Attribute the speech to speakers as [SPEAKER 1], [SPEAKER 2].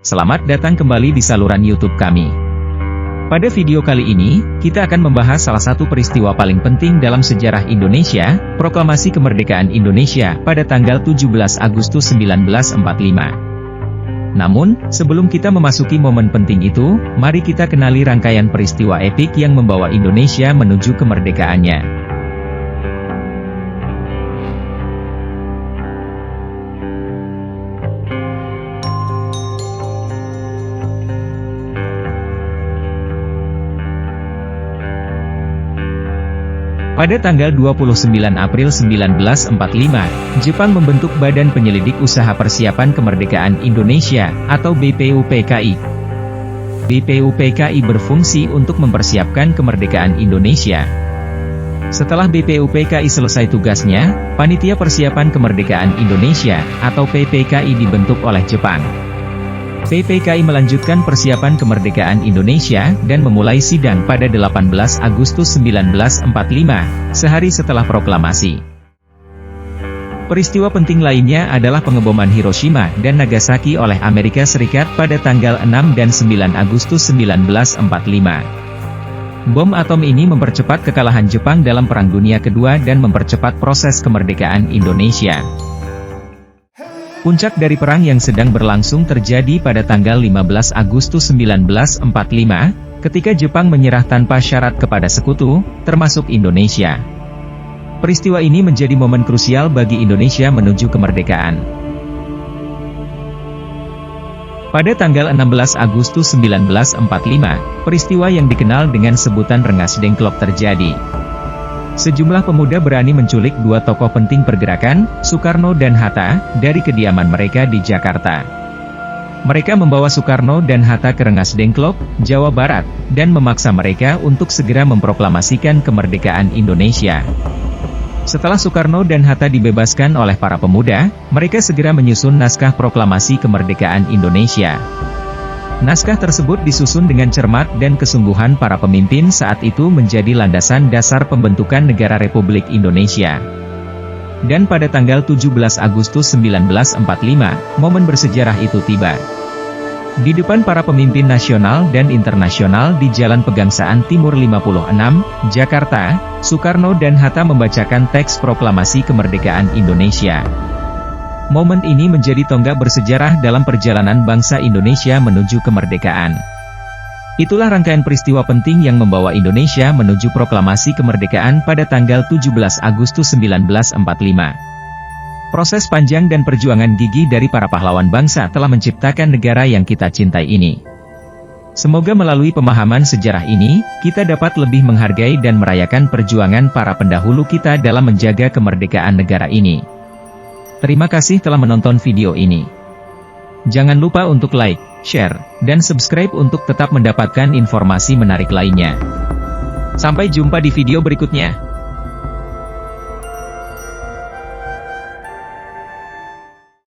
[SPEAKER 1] Selamat datang kembali di saluran YouTube kami. Pada video kali ini, kita akan membahas salah satu peristiwa paling penting dalam sejarah Indonesia, Proklamasi Kemerdekaan Indonesia pada tanggal 17 Agustus 1945. Namun, sebelum kita memasuki momen penting itu, mari kita kenali rangkaian peristiwa epik yang membawa Indonesia menuju kemerdekaannya. Pada tanggal 29 April 1945, Jepang membentuk Badan Penyelidik Usaha Persiapan Kemerdekaan Indonesia, atau BPUPKI. BPUPKI berfungsi untuk mempersiapkan kemerdekaan Indonesia. Setelah BPUPKI selesai tugasnya, Panitia Persiapan Kemerdekaan Indonesia, atau PPKI dibentuk oleh Jepang. PPKI melanjutkan persiapan kemerdekaan Indonesia dan memulai sidang pada 18 Agustus 1945, sehari setelah proklamasi. Peristiwa penting lainnya adalah pengeboman Hiroshima dan Nagasaki oleh Amerika Serikat pada tanggal 6 dan 9 Agustus 1945. Bom atom ini mempercepat kekalahan Jepang dalam Perang Dunia Kedua dan mempercepat proses kemerdekaan Indonesia. Puncak dari perang yang sedang berlangsung terjadi pada tanggal 15 Agustus 1945, ketika Jepang menyerah tanpa syarat kepada sekutu, termasuk Indonesia. Peristiwa ini menjadi momen krusial bagi Indonesia menuju kemerdekaan. Pada tanggal 16 Agustus 1945, peristiwa yang dikenal dengan sebutan Rengas Dengklok terjadi. Sejumlah pemuda berani menculik dua tokoh penting pergerakan, Soekarno dan Hatta, dari kediaman mereka di Jakarta. Mereka membawa Soekarno dan Hatta ke Rengas Dengklok, Jawa Barat, dan memaksa mereka untuk segera memproklamasikan kemerdekaan Indonesia. Setelah Soekarno dan Hatta dibebaskan oleh para pemuda, mereka segera menyusun naskah proklamasi kemerdekaan Indonesia. Naskah tersebut disusun dengan cermat dan kesungguhan para pemimpin saat itu menjadi landasan dasar pembentukan negara Republik Indonesia. Dan pada tanggal 17 Agustus 1945, momen bersejarah itu tiba. Di depan para pemimpin nasional dan internasional di Jalan Pegangsaan Timur 56, Jakarta, Soekarno dan Hatta membacakan teks proklamasi kemerdekaan Indonesia. Momen ini menjadi tonggak bersejarah dalam perjalanan bangsa Indonesia menuju kemerdekaan. Itulah rangkaian peristiwa penting yang membawa Indonesia menuju proklamasi kemerdekaan pada tanggal 17 Agustus 1945. Proses panjang dan perjuangan gigih dari para pahlawan bangsa telah menciptakan negara yang kita cintai ini. Semoga melalui pemahaman sejarah ini, kita dapat lebih menghargai dan merayakan perjuangan para pendahulu kita dalam menjaga kemerdekaan negara ini. Terima kasih telah menonton video ini. Jangan lupa untuk like, share, dan subscribe untuk tetap mendapatkan informasi menarik lainnya. Sampai jumpa di video berikutnya.